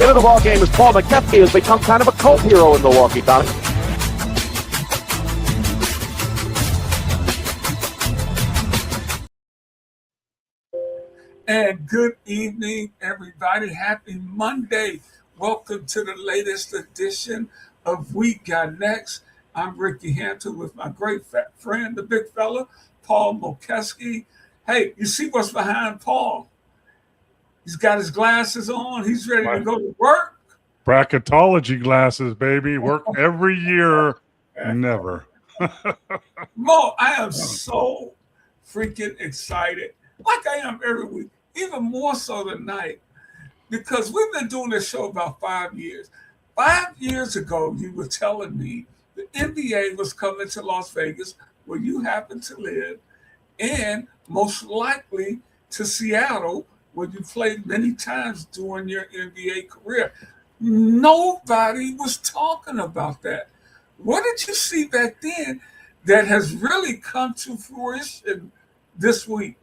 into the ball game as Paul Mokeski has become kind of a cult hero in Milwaukee, Tommy. And good evening, everybody. Happy Monday. Welcome to the latest edition of We Got Next. I'm Rickey Hampton with my great fat friend, the big fella, Paul Mokeski. Hey, you see what's behind Paul? He's got his glasses on. He's ready to go to work. Bracketology glasses, baby. Work every year. Never. Mo, I am so freaking excited, like I am every week, even more so tonight, because we've been doing this show about 5 years. 5 years ago, you were telling me the NBA was coming to Las Vegas, where you happen to live, and most likely to Seattle, where you played many times during your NBA career. Nobody was talking about that. What did you see back then that has really come to fruition this week?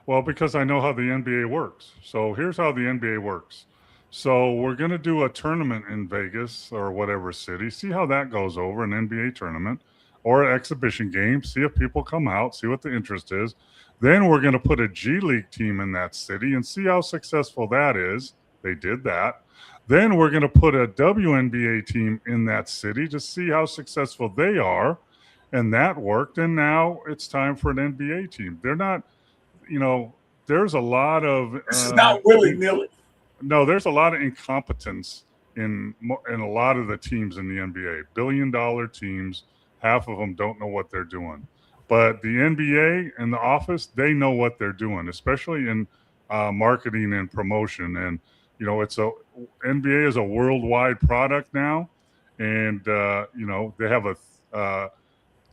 Well, because I know how the NBA works. So here's how the NBA works. So we're going to do a tournament in Vegas or whatever city, see how that goes over, an NBA tournament or an exhibition game, see if people come out, see what the interest is. Then we're going to put a G League team in that city and see how successful that is. They did that. Then we're going to put a WNBA team in that city to see how successful they are. And that worked. And now it's time for an NBA team. They're not, there's a lot of... This is not willy-nilly. No, there's a lot of incompetence in a lot of the teams in the NBA. Billion-dollar teams, half of them don't know what they're doing. But the NBA and the office, they know what they're doing, especially in marketing and promotion. And, NBA is a worldwide product now. And, they have a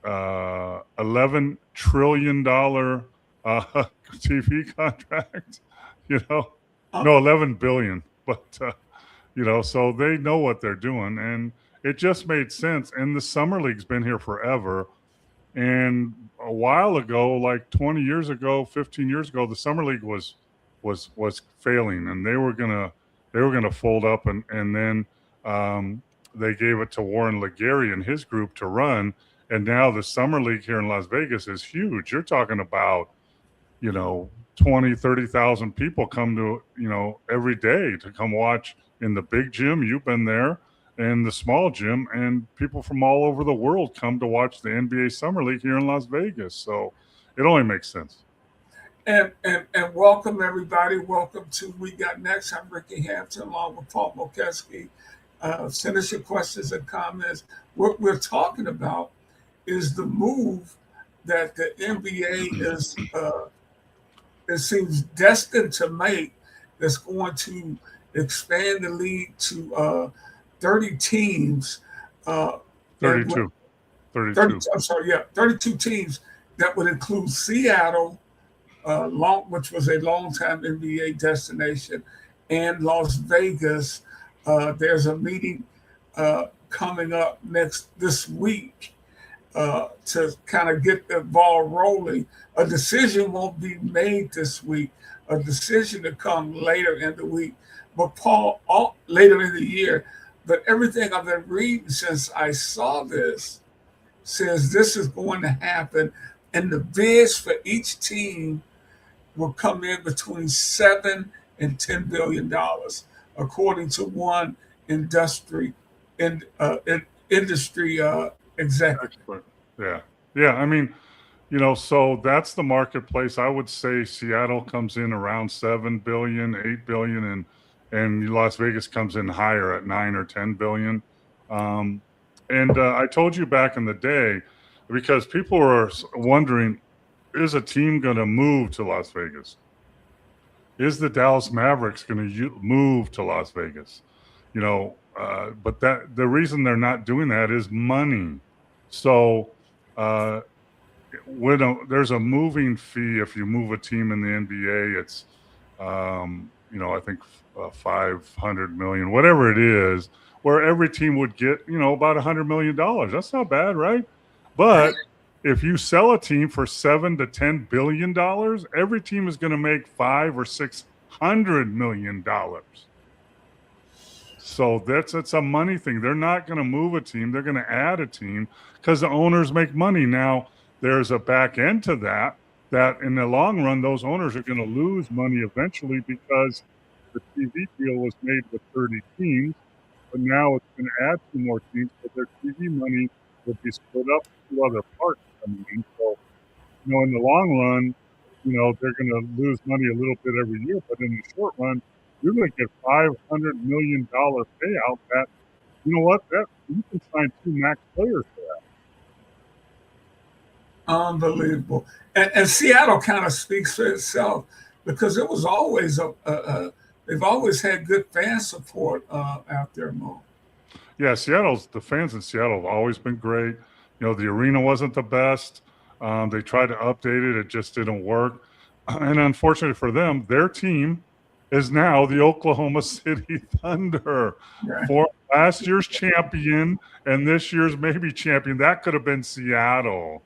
$11 trillion TV contract, no, 11 billion, but, so they know what they're doing, and it just made sense. And the Summer League's been here forever. And a while ago, like 20 years ago, 15 years ago, the Summer League was failing, and they were gonna fold up, and then they gave it to Warren Legary and his group to run. And now the Summer League here in Las Vegas is huge. You're talking about, 20, 30,000 people come to, every day to come watch in the big gym. You've been there, and the small gym, and people from all over the world come to watch the NBA Summer League here in Las Vegas. So it only makes sense. And welcome, everybody. Welcome to We Got Next. I'm Rickey Hampton, along with Paul Mokeski. Send us your questions and comments. What we're talking about is the move that the NBA is, it seems, destined to make, that's going to expand the league to 30 teams. 32. 32 teams. That would include Seattle, which was a long-time NBA destination, and Las Vegas. There's a meeting coming up this week to kind of get the ball rolling. A decision won't be made this week. A decision to come later in the week, but later in the year. But everything I've been reading since I saw this says this is going to happen, and the bids for each team will come in between $7 and $10 billion, according to one industry executive. Yeah. I mean, so that's the marketplace. I would say Seattle comes in around 7 billion, 8 billion, and Las Vegas comes in higher at 9 or 10 billion. And I told you back in the day, because people were wondering, is a team going to move to Las Vegas? Is the Dallas Mavericks going to move to Las Vegas? But the reason they're not doing that is money. So there's a moving fee if you move a team in the NBA. It's I think 500 million, whatever it is, where every team would get about $100 million. That's not bad, right? But if you sell a team for $7 to $10 billion, every team is going to make $500 or $600 million. So it's a money thing. They're not going to move a team. They're going to add a team because the owners make money. Now, there's a back end to that in the long run, those owners are going to lose money eventually because the TV deal was made with 30 teams, but now it's going to add 2 more teams, but their TV money will be split up to other parts coming in. So, in the long run, they're going to lose money a little bit every year, but in the short run, you're going to get $500 million payout that, that you can sign 2 max players for that. Unbelievable. And Seattle kind of speaks for itself because it was always they've always had good fan support out there, Mo. Yeah, the fans in Seattle have always been great. The arena wasn't the best. They tried to update it. It just didn't work. And unfortunately for them, their team is now the Oklahoma City Thunder. Right. For last year's champion and this year's maybe champion. That could have been Seattle.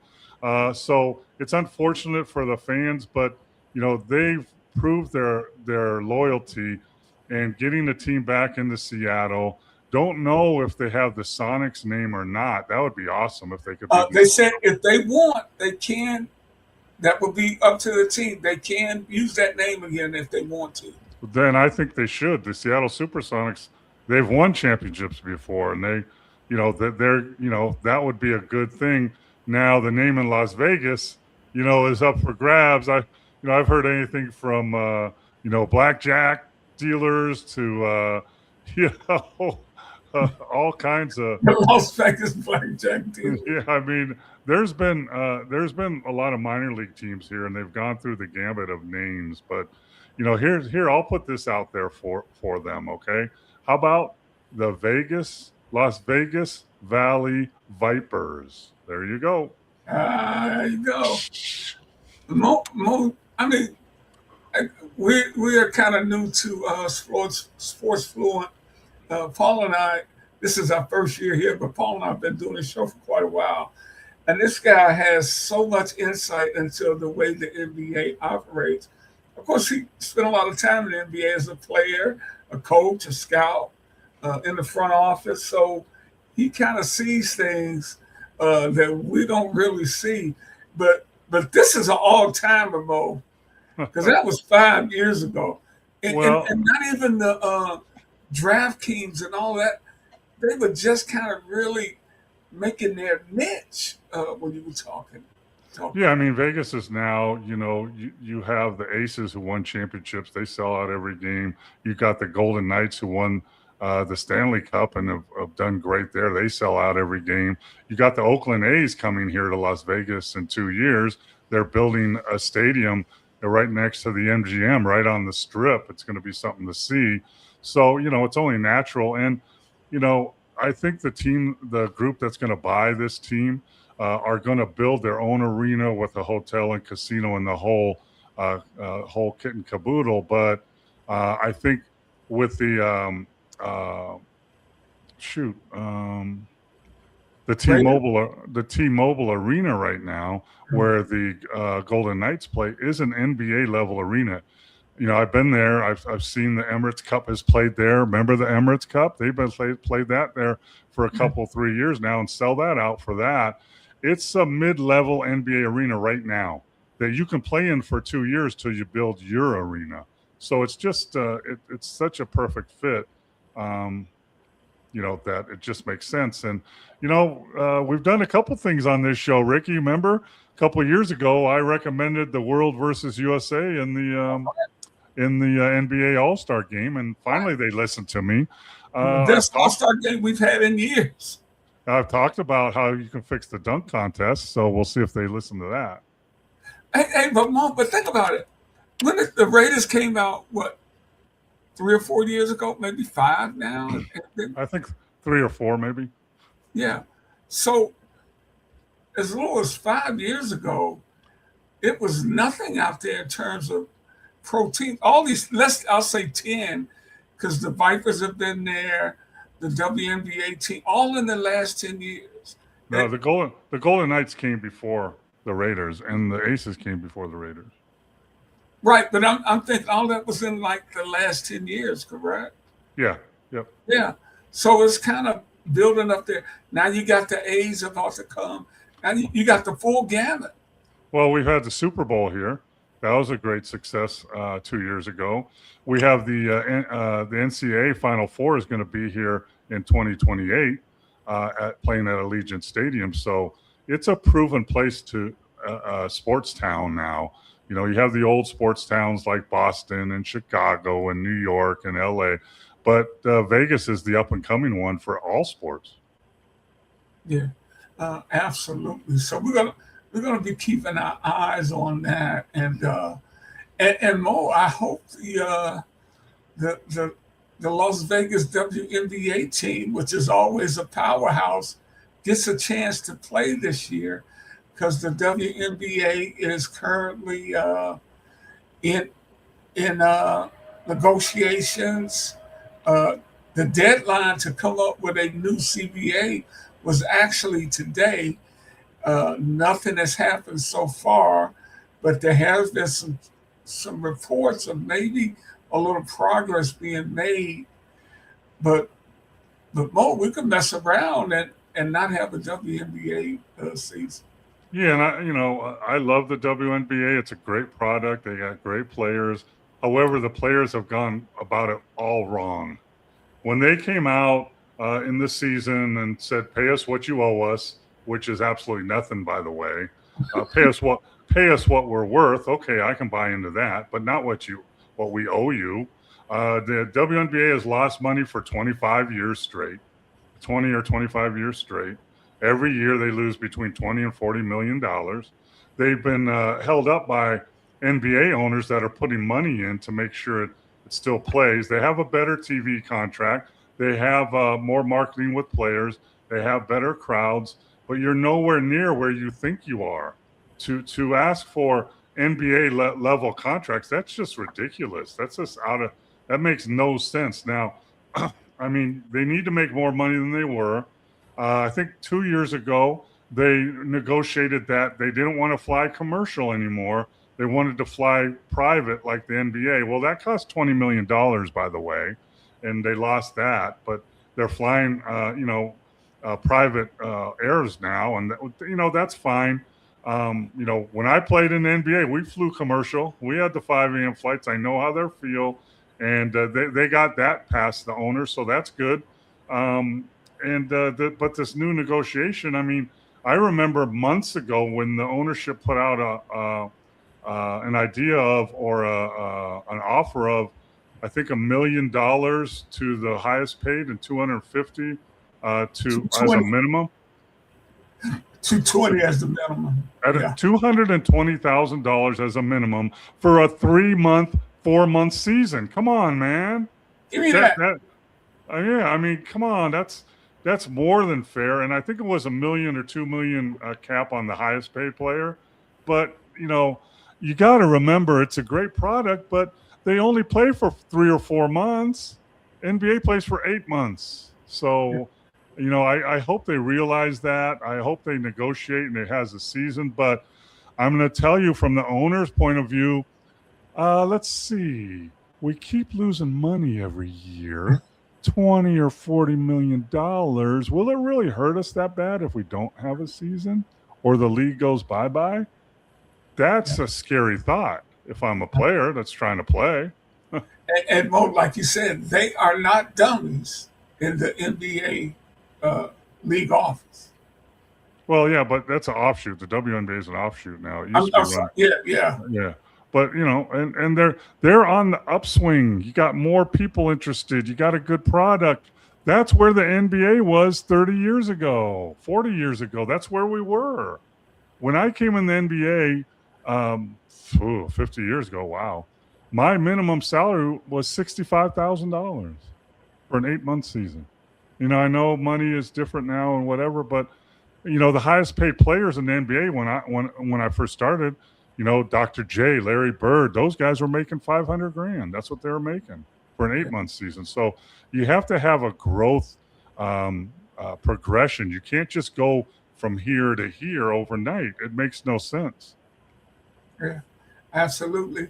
So it's unfortunate for the fans, but they've proved their loyalty and getting the team back into Seattle. Don't know if they have the Sonics name or not. That would be awesome if they could. They said if they want, they can. That would be up to the team. They can use that name again if they want to. Then I think they should. The Seattle Supersonics, they've won championships before, and that would be a good thing. Now the name in Las Vegas, is up for grabs. I've heard anything from blackjack dealers to all kinds of Las Vegas blackjack dealers. Yeah, I mean, there's been a lot of minor league teams here, and they've gone through the gambit of names. But here I'll put this out there for them. Okay, how about the Las Vegas Valley Vipers? There you go. There you go. I mean, we are kind of new to sports fluent. Paul and I, this is our first year here, but Paul and I have been doing this show for quite a while. And this guy has so much insight into the way the NBA operates. Of course, he spent a lot of time in the NBA as a player, a coach, a scout, in the front office. So he kind of sees things that we don't really see. But this is an all-timer, Mo, because that was 5 years ago. And not even the DraftKings and all that, they were just kind of really making their niche when you were talking. Yeah, I mean, Vegas is now, you have the Aces who won championships. They sell out every game. You got the Golden Knights who won the Stanley Cup and have done great there. They sell out every game. You got the Oakland A's coming here to Las Vegas in 2 years. They're building a stadium right next to the MGM, right on the Strip. It's going to be something to see. So, it's only natural. And, I think the group that's going to buy this team are going to build their own arena with a hotel and casino and the whole kit and caboodle. But I think with the T-Mobile arena right now, where the Golden Knights play, is an NBA level arena. I've been there. I've seen the Emirates Cup is played there. Remember the Emirates Cup? They've been played that there for a couple, 3 years now, and sell that out for that. It's a mid-level NBA arena right now that you can play in for 2 years till you build your arena. So it's just it's such a perfect fit, that it just makes sense. And we've done a couple things on this show, Ricky. Remember a couple of years ago, I recommended the World versus USA in the NBA All-Star game, and finally they listened to me. Best All-Star game we've had in years. I've talked about how you can fix the dunk contest, so we'll see if they listen to that. Hey, but think about it. When the Raiders came out, 3 or 4 years ago, maybe 5 now? I think 3 or 4, maybe. Yeah. So as little as 5 years ago, it was nothing out there in terms of pro team. All these, I'll say 10, because the Vipers have been there, the WNBA team, all in the last 10 years. No, the Golden Knights came before the Raiders, and the Aces came before the Raiders. Right, but I'm thinking all that was in like the last 10 years, correct? Yeah, Yep. Yeah. So it's kind of building up there. Now you got the A's about to come. Now you got the full gamut. Well, we've had the Super Bowl here. That was a great success 2 years ago. We have the NCAA Final Four is going to be here in 2028 playing at Allegiant Stadium. So it's a proven place to sports town now. You know, you have the old sports towns like Boston and Chicago and New York and LA, but Vegas is the up and coming one for all sports. Yeah, absolutely. So we're gonna be keeping our eyes on that, and Mo, I hope the Las Vegas WNBA team, which is always a powerhouse, gets a chance to play this year, because the WNBA is currently in negotiations. The deadline to come up with a new CBA was actually today. Nothing has happened so far, but there has been some reports of maybe a little progress being made. But Mo, we could mess around and not have a WNBA season. Yeah, and I love the WNBA. It's a great product. They got great players. However, the players have gone about it all wrong. When they came out in this season and said, "Pay us what you owe us," which is absolutely nothing, by the way. Pay us what we're worth. Okay, I can buy into that, but not what we owe you. The WNBA has lost money for 25 years straight, 20 or 25 years straight. Every year they lose between $20 and $40 million. They've been held up by NBA owners that are putting money in to make sure it still plays. They have a better TV contract. They have more marketing with players. They have better crowds, but you're nowhere near where you think you are. To ask for NBA level contracts, that's just ridiculous. That's just that makes no sense. Now, I mean, they need to make more money than they were. I think 2 years ago, they negotiated that they didn't want to fly commercial anymore. They wanted to fly private like the NBA. Well, that cost $20 million, by the way, and they lost that. But they're flying, private airs now, and that's fine. When I played in the NBA, we flew commercial. We had the 5 a.m. flights. I know how they feel, and they got that past the owners, so that's good. But this new negotiation, I mean, I remember months ago when the ownership put out an idea of an offer of, I think, $1 million to the highest paid and 250 as a minimum. 220 as the minimum. $220,000 as a minimum for a 3-month, 4-month season. Come on, man. Give me that. Yeah, I mean, come on. That's more than fair. And I think it was $1 million or $2 million cap on the highest paid player. But, you got to remember it's a great product, but they only play for 3 or 4 months. NBA plays for 8 months. So, I hope they realize that. I hope they negotiate and it has a season. But I'm going to tell you from the owner's point of view, let's see. We keep losing money every year. $20 or $40 million. Will it really hurt us that bad if we don't have a season or the league goes bye-bye? That's a scary thought if I'm a player that's trying to play. and Mo, like you said, they are not dummies in the NBA league office. Well, yeah, but that's an offshoot. The WNBA is an offshoot now. It used to be yeah. But and they're on the upswing. You got more people interested. You got a good product. That's where the NBA was 30 years ago, 40 years ago. That's where we were. When I came in the NBA 50 years ago, wow, my minimum salary was $65,000 for an 8-month season. I know money is different now and whatever, but the highest paid players in the NBA when I first started, Dr. J, Larry Bird, those guys were making $500,000. That's what they were making for an 8-month season. So you have to have a growth progression. You can't just go from here to here overnight. It makes no sense. Yeah, absolutely.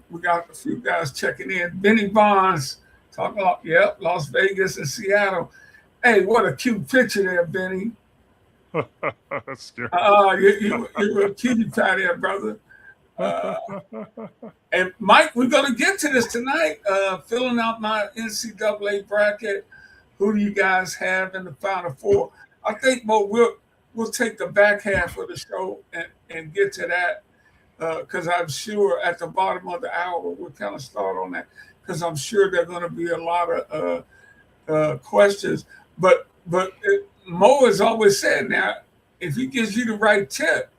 We got a few guys checking in. Benny Bonds Talking about, yep, Las Vegas and Seattle. Hey, what a cute picture there, Benny. That's scary. You're a cutie pie there, brother. And Mike, we're going to get to this tonight. Filling out my NCAA bracket. Who do you guys have in the Final Four? I think, Mo, we'll take the back half of the show and get to that because I'm sure at the bottom of the hour we'll kind of start on that because I'm sure there are going to be a lot of questions. But Mo has always said now, if he gives you the right tip,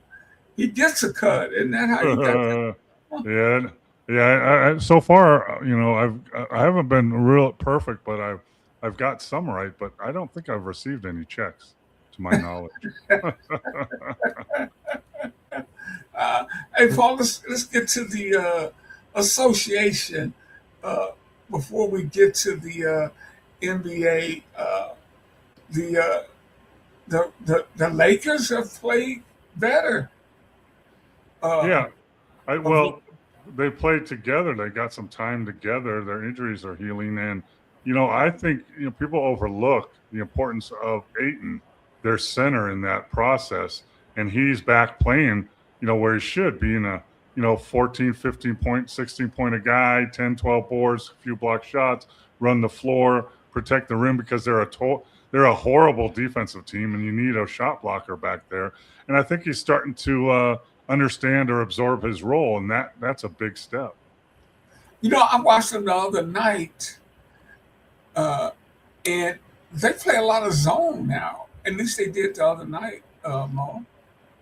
he gets a cut. Isn't that how you got that? Yeah. I so far, I haven't been real perfect, but I've got some right, but I don't think I've received any checks, to my knowledge. Hey, Paul, let's get to the association before we get to the NBA. The Lakers have played better. They played together. They got some time together. Their injuries are healing, and I think people overlook the importance of Ayton, their center in that process, and he's back playing, where he should, being a 14, 15 point, 16 point a guy, 10, 12 boards, a few block shots, run the floor, protect the rim because they're a horrible defensive team, and you need a shot blocker back there. And I think he's starting to understand or absorb his role, and that's a big step. I watched them the other night, and they play a lot of zone now. At least they did the other night, Mo.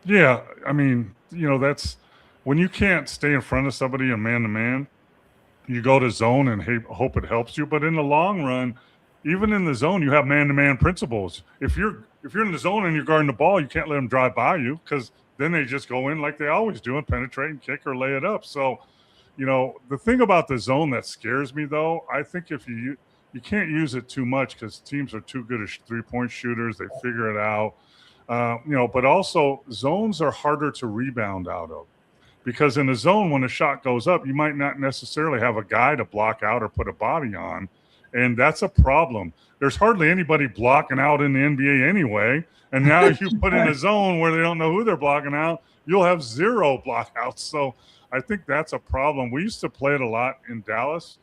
Yeah, I mean, that's when you can't stay in front of somebody in man-to-man, you go to zone and hope it helps you. But in the long run, even in the zone, you have man-to-man principles. If you're in the zone and you're guarding the ball, you can't let them drive by you because then they just go in like they always do and penetrate and kick or lay it up. So, the thing about the zone that scares me, though, I think if you can't use it too much because teams are too good as three-point shooters. They figure it out. But also zones are harder to rebound out of because in a zone, when a shot goes up, you might not necessarily have a guy to block out or put a body on. And that's a problem. There's hardly anybody blocking out in the NBA anyway. And now if you put in a zone where they don't know who they're blocking out, you'll have zero blockouts. So I think that's a problem. We used to play it a lot in Dallas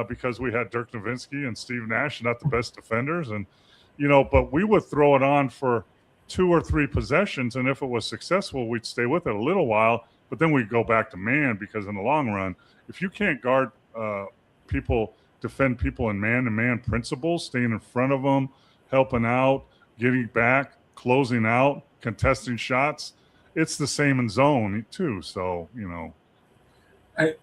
because we had Dirk Nowitzki and Steve Nash, not the best defenders. And, but we would throw it on for 2 or 3 possessions. And if it was successful, we'd stay with it a little while. But then we'd go back to man because in the long run, if you can't guard defend people in man-to-man principles, staying in front of them, helping out, getting back, closing out, contesting shots. It's the same in zone too. So, Hey,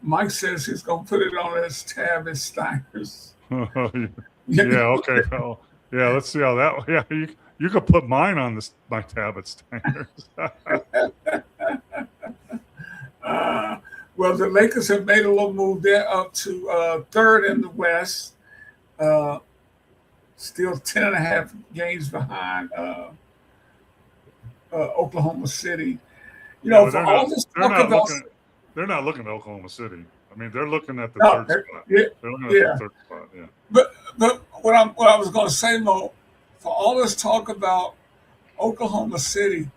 Mike says he's going to put it on his tab at Steiner's. Yeah, okay. Well, yeah, let's see how that. Yeah, you could put mine on my tab at Steiner's. Well, the Lakers have made a little move. They're up to third in the West, still 10.5 games behind Oklahoma City. For all this talk about... They're not looking at Oklahoma City. I mean, they're looking at the third spot. Yeah, they're looking at the third spot, yeah. But what I was going to say, Mo, for all this talk about Oklahoma City,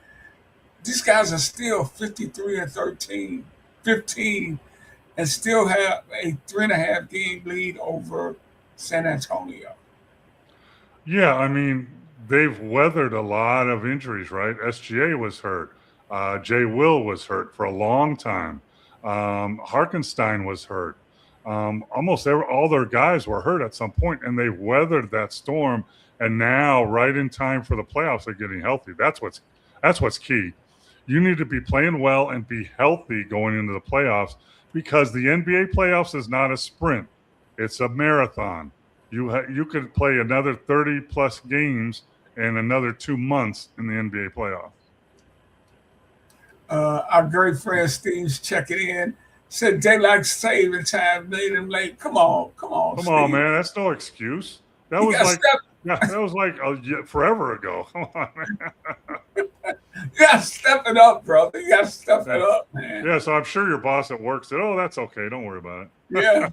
these guys are still 53-13, 15, and still have a 3.5 game lead over San Antonio. Yeah, I mean, they've weathered a lot of injuries, right? SGA was hurt. Jay Will was hurt for a long time. Harkenstein was hurt. Almost all their guys were hurt at some point, and they weathered that storm. And now, right in time for the playoffs, they're getting healthy. That's what's key. You need to be playing well and be healthy going into the playoffs because the NBA playoffs is not a sprint; it's a marathon. You could play another 30+ games in another 2 months in the NBA playoffs. Our great friend Steve's checking in. Said daylight saving time made him late. Come on, Come Steve. on, man. That's no excuse. That was like forever ago. Come on, man. You got to step it up, brother. You got to step it up, man. Yeah, so I'm sure your boss at work said, "Oh, that's okay. Don't worry about it." Yeah.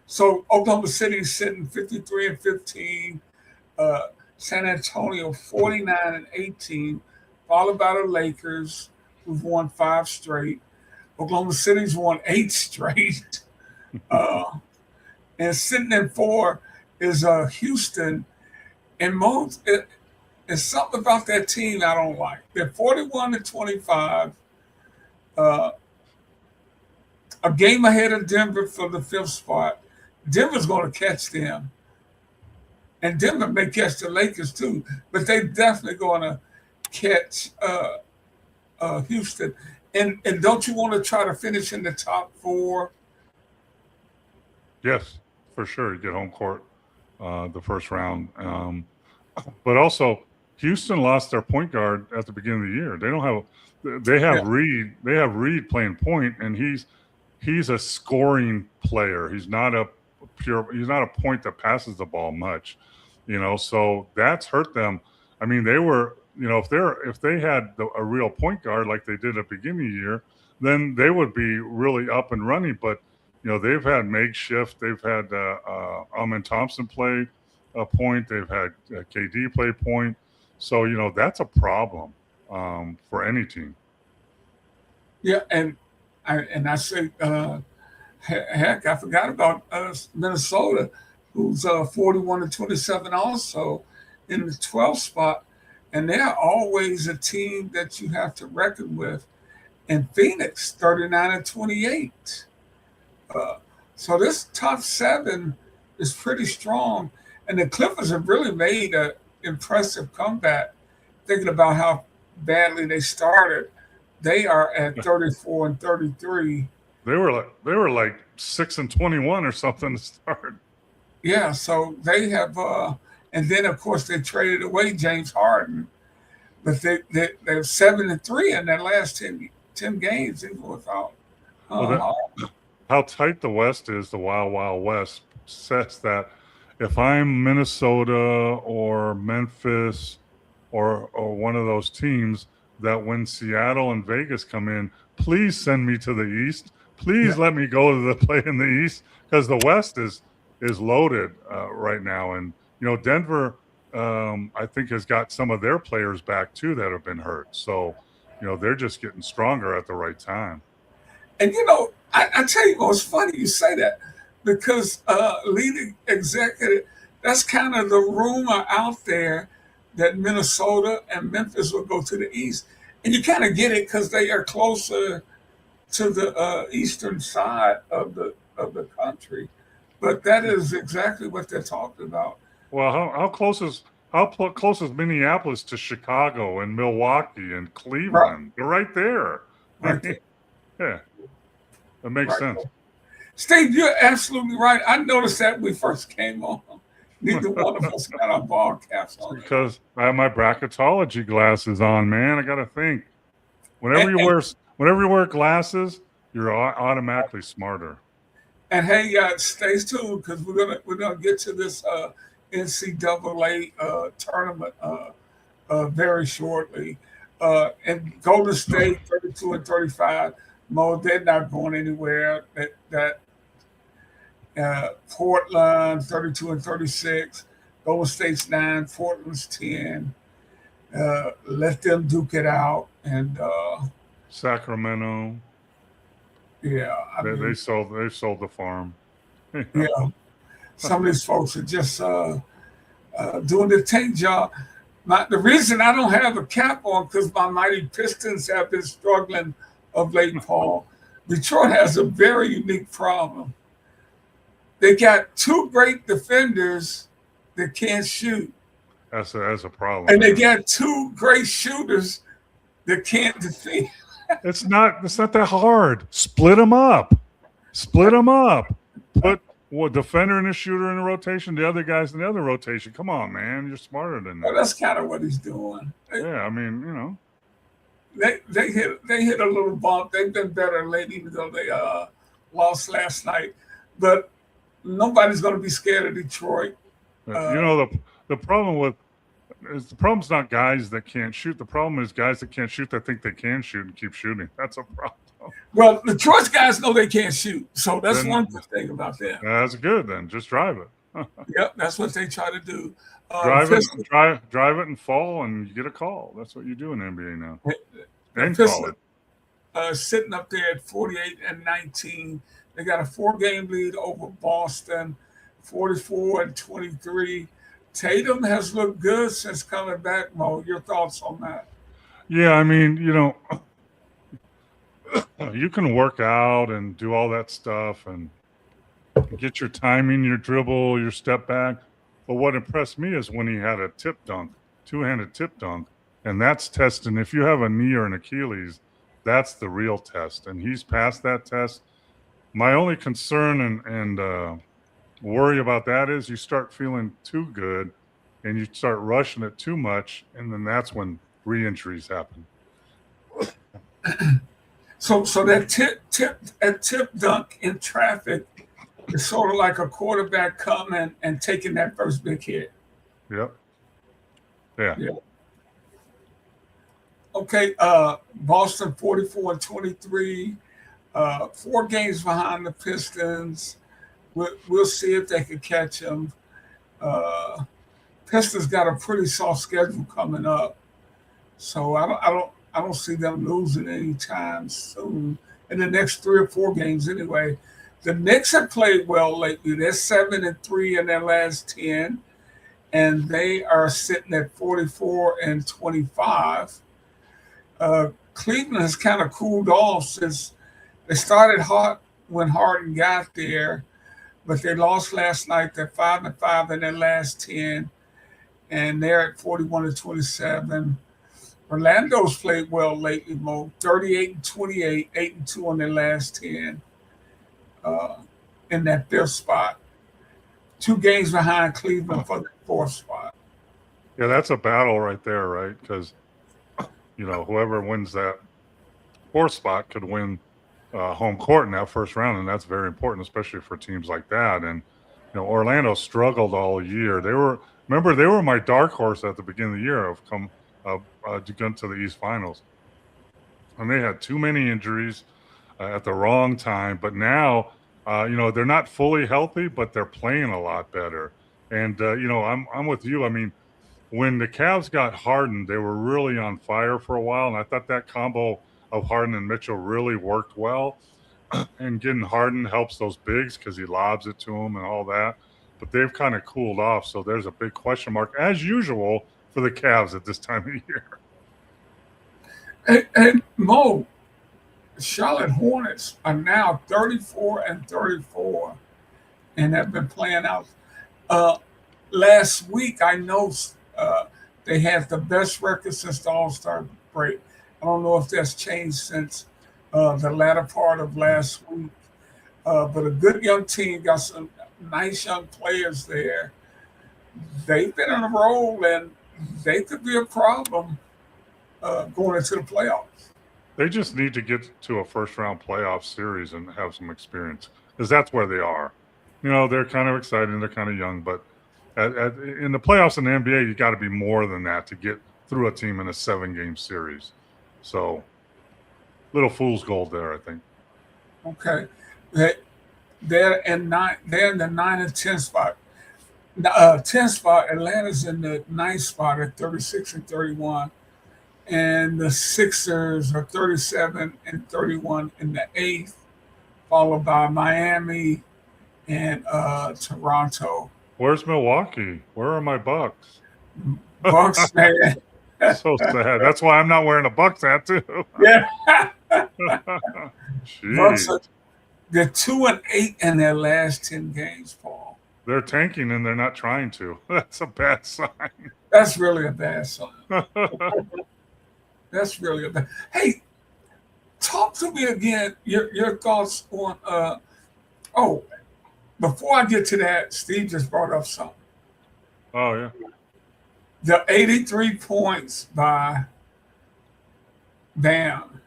So Oklahoma City's sitting 53-15. San Antonio 49-18, followed by the Lakers, who've won 5 straight. Oklahoma City's won 8 straight. And sitting in 4 is Houston. And it's something about that team I don't like. They're 41-25, a game ahead of Denver for the 5th spot. Denver's going to catch them. And Denver may catch the Lakers too, but they're definitely going to catch Houston. And don't you want to try to finish in the top 4? Yes, for sure. You get home court the first round. But also, Houston lost their point guard at the beginning of the year. They don't have. They have Reed. They have Reed playing point, and he's a scoring player. He's not a point that passes the ball much. So that's hurt them. I mean, they were, if they had a real point guard like they did at the beginning of the year, then they would be really up and running. But they've had makeshift. They've had Amen Thompson play a point. They've had KD play point. So that's a problem for any team. Yeah, and I say, heck, I forgot about Minnesota, who's 41-27 also in the 12th spot. And they're always a team that you have to reckon with. And Phoenix, 39-28. So this top 7 is pretty strong. And the Clippers have really made an impressive comeback, thinking about how badly they started. They are at 34-33. They were like 6-21 or something to start. Yeah, so they have, and then of course they traded away James Harden, but they're 7-3 in their last 10 games, even without. How tight the West is, the Wild Wild West, says that if I'm Minnesota or Memphis or one of those teams, that when Seattle and Vegas come in, please send me to the East. Please let me go to the play in the East, because the West is loaded right now. And, Denver, I think, has got some of their players back, too, that have been hurt. So, they're just getting stronger at the right time. And, I tell you, it's funny you say that, because leading executive, that's kind of the rumor out there that Minnesota and Memphis will go to the East. And you kind of get it because they are closer to the eastern side of the country. But that is exactly what they're talking about. Well, how close is Minneapolis to Chicago and Milwaukee and Cleveland? Right. They're right there. Right there. Yeah, that makes sense. Steve, you're absolutely right. I noticed that when we first came on. Neither one of us got our ball caps on. Because I have my bracketology glasses on, man. I got to think. Whenever you wear glasses, you're automatically smarter. And hey, stay tuned, because we're gonna get to this NCAA tournament very shortly. And Golden State 32-35. Mo, they're not going anywhere. Portland 32-36. Golden State's 9. Portland's 10. Let them duke it out. And Sacramento. Yeah, they sold the farm. Yeah, some of these folks are just doing the tank job. The reason I don't have a cap on, because my mighty Pistons have been struggling of late, Paul. Detroit has a very unique problem. They got 2 great defenders that can't shoot. That's a problem. And they got 2 great shooters that can't defend. It's not that hard. Split them up. Put defender and a shooter in a rotation, the other guys in the other rotation. Come on, man. You're smarter than that. Well, that's kind of what he's doing. I mean, They hit a little bump. They've been better lately, even though they lost last night. But nobody's going to be scared of Detroit. The problem with the problem's not guys that can't shoot. The problem is guys that can't shoot that think they can shoot and keep shooting. That's a problem. Well, the Detroit guys know they can't shoot, so that's Then- one good thing about them. That's good then. Just drive it. Yep, that's what they try to do. Drive it, Pistons- drive it and fall, and you get a call. That's what you do in the NBA now. And Pistons, college. sitting up there at 48-19. They got a 4-game lead over Boston, 44-23. Tatum has looked good since coming back, Mo. Your thoughts on that? Yeah, I mean, you can work out and do all that stuff and get your timing, your dribble, your step back. But what impressed me is when he had a tip dunk, two-handed tip dunk, and that's testing. If you have a knee or an Achilles, that's the real test, and he's passed that test. My only concern and worry about that is you start feeling too good and you start rushing it too much, and then that's when re-injuries happen. So that tip dunk in traffic is sort of like a quarterback coming and taking that first big hit. Yep. Yeah. Okay, Boston 44-23, 4 games behind the Pistons. We'll see if they can catch them. Pistons got a pretty soft schedule coming up, so I don't see them losing anytime soon in the next 3 or 4 games anyway. The Knicks have played well lately. They're 7-3 in their last 10, and they are sitting at 44-25. Cleveland has kind of cooled off since they started hot when Harden got there, but they lost last night. They're 5-5 in their last 10, and they're at 41-27. Orlando's played well lately, Mo. 38-28, 8-2 on their last 10 in that 5th spot. 2 games behind Cleveland for the 4th spot. Yeah, that's a battle right there, right? Because, whoever wins that 4th spot could win home court in that first round, and that's very important, especially for teams like that. And, Orlando struggled all year. They were my dark horse at the beginning of the year to get to the East Finals. And they had too many injuries at the wrong time. But now, they're not fully healthy, but they're playing a lot better. And, I'm with you. I mean, when the Cavs got Harden, they were really on fire for a while. And I thought that combo of Harden and Mitchell really worked well. And getting Harden helps those bigs because he lobs it to them and all that. But they've kind of cooled off. So there's a big question mark, as usual, for the Cavs at this time of year. And Mo, Charlotte Hornets are now 34-34 and have been playing out. Last week, I know they had the best record since the All-Star break. I don't know if that's changed since the latter part of last week. But a good young team, got some nice young players there. They've been on a roll, and they could be a problem going into the playoffs. They just need to get to a first-round playoff series and have some experience, because that's where they are. They're kind of exciting. They're kind of young, but in the playoffs in the NBA, you got to be more than that to get through a team in a 7-game series. So, little fool's gold there, I think. Okay, they're in the 9 and 10 spot. 10 spot. Atlanta's in the 9th spot at 36-31, and the Sixers are 37-31 in the 8th, followed by Miami and Toronto. Where's Milwaukee? Where are my Bucks? Bucks, man. So sad. That's why I'm not wearing a Bucks hat too. Yeah. Jeez. Bucks they're 2-8 in their last 10 games, Paul. They're tanking and they're not trying to. That's a bad sign. That's really a bad sign. That's really a bad. Hey, talk to me again. Your thoughts on. Before I get to that, Steve just brought up something. Oh yeah. The 83 points by Bam.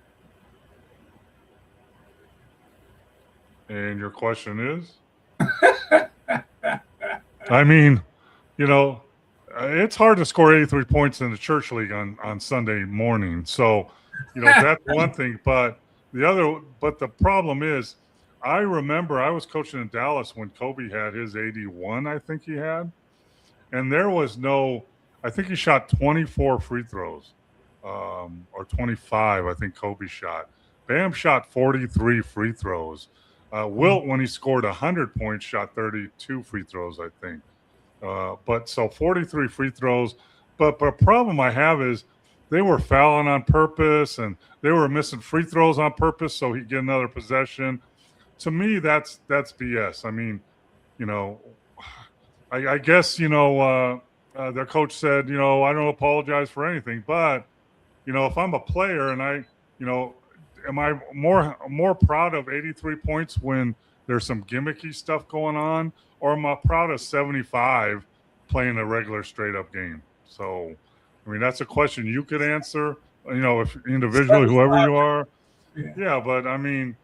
And your question is? I mean, it's hard to score 83 points in the church league on Sunday morning. So, that's one thing. But the problem is, I remember I was coaching in Dallas when Kobe had his 81, I think he had. And there was I think he shot 24 free throws, or 25, I think Kobe shot. Bam shot 43 free throws. Wilt, when he scored 100 points, shot 32 free throws, I think. But so 43 free throws. But a problem I have is they were fouling on purpose and they were missing free throws on purpose so he'd get another possession. To me, that's BS. I mean, I guess, their coach said, I don't apologize for anything. But, if I'm a player and am I more proud of 83 points when there's some gimmicky stuff going on, or am I proud of 75 playing a regular straight up game? So, I mean, that's a question you could answer, if individually, whoever you are. Yeah, but I mean,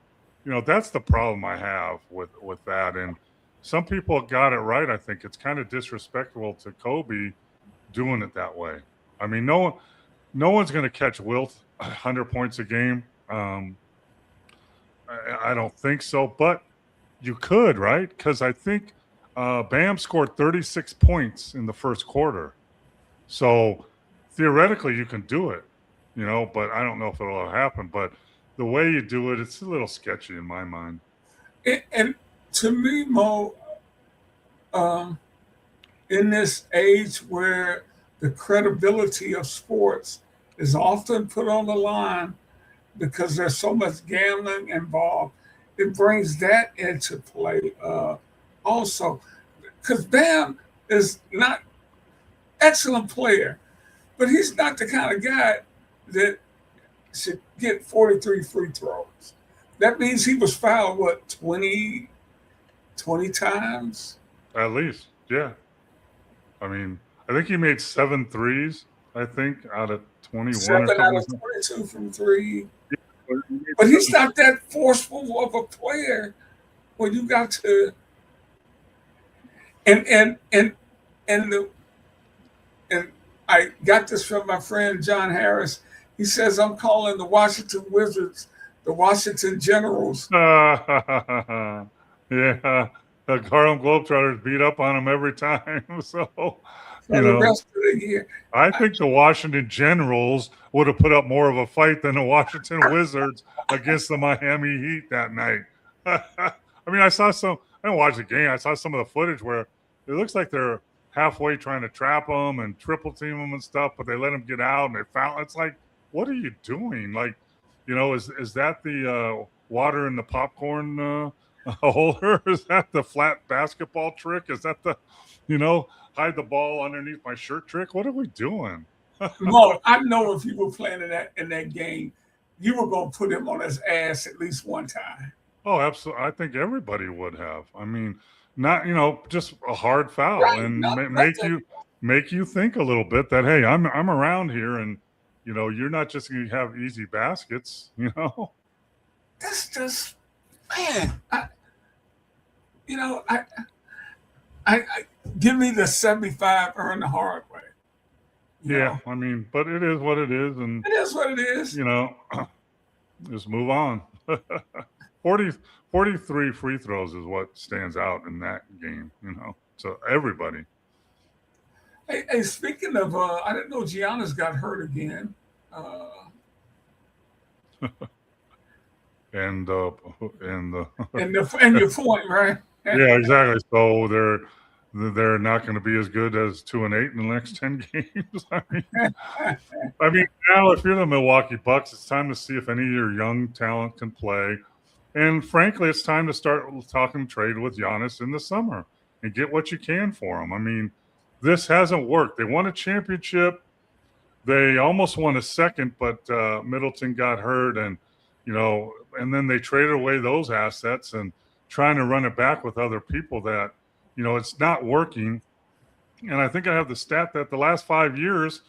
that's the problem I have with that. And some people got it right. I think it's kind of disrespectful to Kobe doing it that way. I mean, no one's going to catch Wilt 100 points a game. I don't think so, but you could, right? Because I think Bam scored 36 points in the first quarter. So theoretically you can do it, but I don't know if it'll happen. But the way you do it, it's a little sketchy in my mind. And to me, Mo, in this age where the credibility of sports is often put on the line because there's so much gambling involved, it brings that into play also. Because Bam is not excellent player, but he's not the kind of guy that should get 43 free throws. That means he was fouled, 20 times? At least, yeah. I mean, I think he made 7 threes, I think, out of 21 7 or out of 22 from 3. Yeah. But he's not that forceful of a player when you got to and I got this from my friend John Harris. He says, I'm calling the Washington Wizards the Washington Generals. Yeah. The Harlem Globetrotters beat up on them every time. So, the rest of the year. I think the Washington Generals would have put up more of a fight than the Washington Wizards against the Miami Heat that night. I mean, I didn't watch the game. I saw some of the footage where it looks like they're halfway trying to trap them and triple team them and stuff, but they let them get out and they foul. It's like, what are you doing? Like, is that the water in the popcorn holder? Is that the flat basketball trick? Is that the, hide the ball underneath my shirt trick? What are we doing? Well, I know if you were playing in that game, you were going to put him on his ass at least one time. Oh, absolutely. I think everybody would have. I mean, not, just a hard foul, right, and make you think a little bit that, hey, I'm around here, and you're not just going to have easy baskets. That's just, man. I give me the 75 earn the hard way. Yeah, I mean, but it is what it is, and it is what it is. Just move on. 43 free throws is what stands out in that game, so everybody. Hey, speaking of, I didn't know Giannis got hurt again. And your point, right? Yeah, exactly. So they're not going to be as good as 2-8 in the next 10 games. I mean, now if you're the Milwaukee Bucks, it's time to see if any of your young talent can play. And frankly, it's time to start talking trade with Giannis in the summer and get what you can for him. I mean, this hasn't worked. They won a championship. They almost won a second, but Middleton got hurt, and then they traded away those assets and trying to run it back with other people that, it's not working. And I think I have the stat that the last 5 years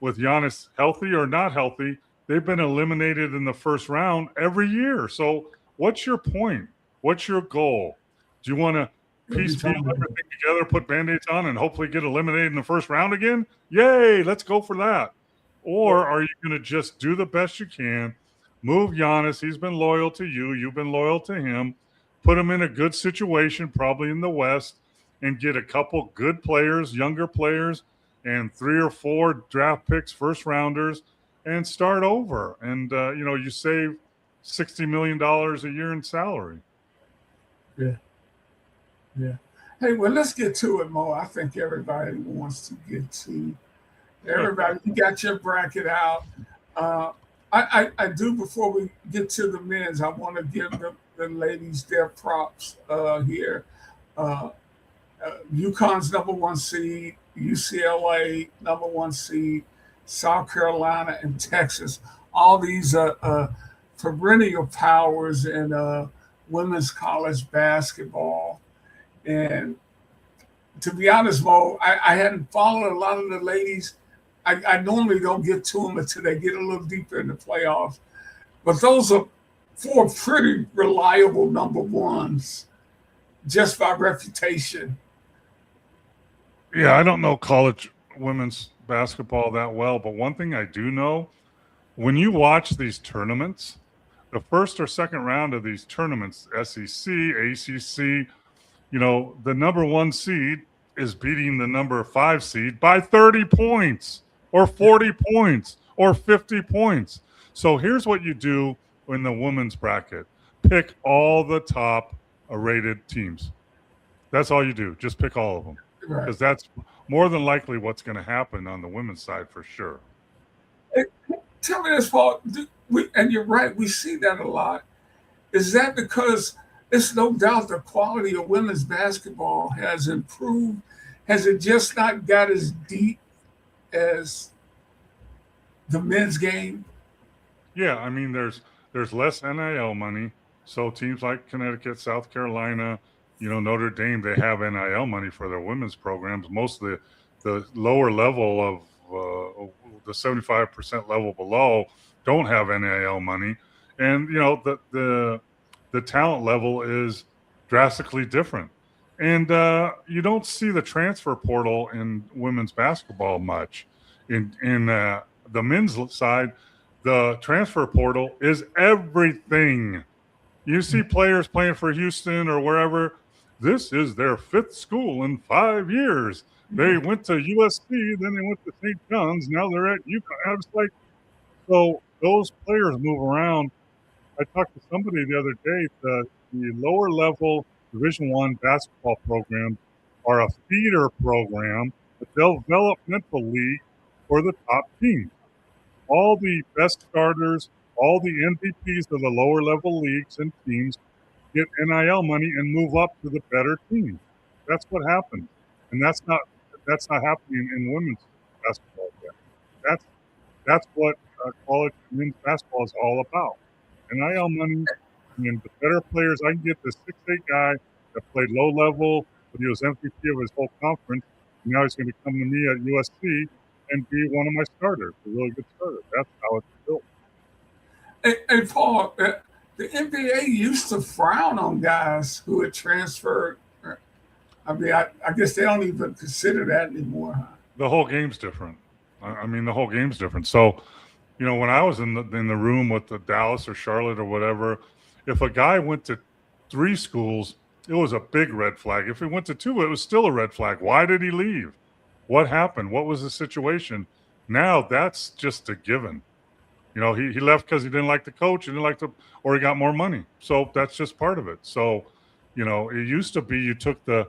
with Giannis healthy or not healthy, they've been eliminated in the first round every year. So what's your point? What's your goal? Do you want to piece everything together, put Band-Aids on, and hopefully get eliminated in the first round again? Yay, let's go for that. Or are you going to just do the best you can, move Giannis? He's been loyal to you. You've been loyal to him. Put him in a good situation, probably in the West, and get a couple good players, younger players, and 3 or 4 draft picks, first rounders, and start over. And, you save $60 million a year in salary. Yeah. Hey, well, let's get to it, Mo. I think everybody wants to get to everybody. You got your bracket out. I do, before we get to the men's, I want to give the ladies their props here. UConn's #1 seed, UCLA #1 seed, South Carolina, and Texas. All these perennial powers in women's college basketball. And to be honest, Mo, I hadn't followed a lot of the ladies. I normally don't get to them until they get a little deeper in the playoffs. But those are 4 pretty reliable #1s just by reputation. Yeah, I don't know college women's basketball that well, but one thing I do know, when you watch these tournaments, the first or second round of these tournaments, SEC, ACC, the #1 seed is beating the #5 seed by 30 points or 40 points or 50 points. So here's what you do in the women's bracket. Pick all the top rated teams. That's all you do. Just pick all of them. Because that's more than likely what's going to happen on the women's side for sure. Hey, tell me this, Paul, and you're right, we see that a lot. Is that because it's no doubt the quality of women's basketball has improved? Has it just not got as deep as the men's game? Yeah, I mean, there's less NIL money. So teams like Connecticut, South Carolina, Notre Dame, they have NIL money for their women's programs. Most of the lower level of the 75% level below don't have NIL money. And, the talent level is drastically different. And you don't see the transfer portal in women's basketball much. In the men's side, the transfer portal is everything. You see players playing for Houston or wherever. This is their 5th school in 5 years. They went to USC, then they went to St. John's. Now they're at UConn. I was like, so those players move around. I talked to somebody the other day. The lower level Division I basketball programs are a feeder program, a developmental league for the top teams. All the best starters, all the MVPs of the lower level leagues and teams get NIL money and move up to the better teams. That's what happens, and that's not happening in women's basketball yet. That's what college men's basketball is all about. NIL money, and the better players. I can get this 6'8" guy that played low level, but he was MVP of his whole conference. And now he's going to come to me at USC and be one of my starters, a really good starter. That's how it's built. Hey Paul, the NBA used to frown on guys who had transferred. I mean, I guess they don't even consider that anymore. Huh? The whole game's different. I mean, the whole game's different. So, when I was in the room with the Dallas or Charlotte or whatever, if a guy went to 3 schools, it was a big red flag. If he went to 2, it was still a red flag. Why did he leave? What happened? What was the situation? Now that's just a given. He left because he didn't like the coach, or he got more money. So that's just part of it. So, it used to be you took the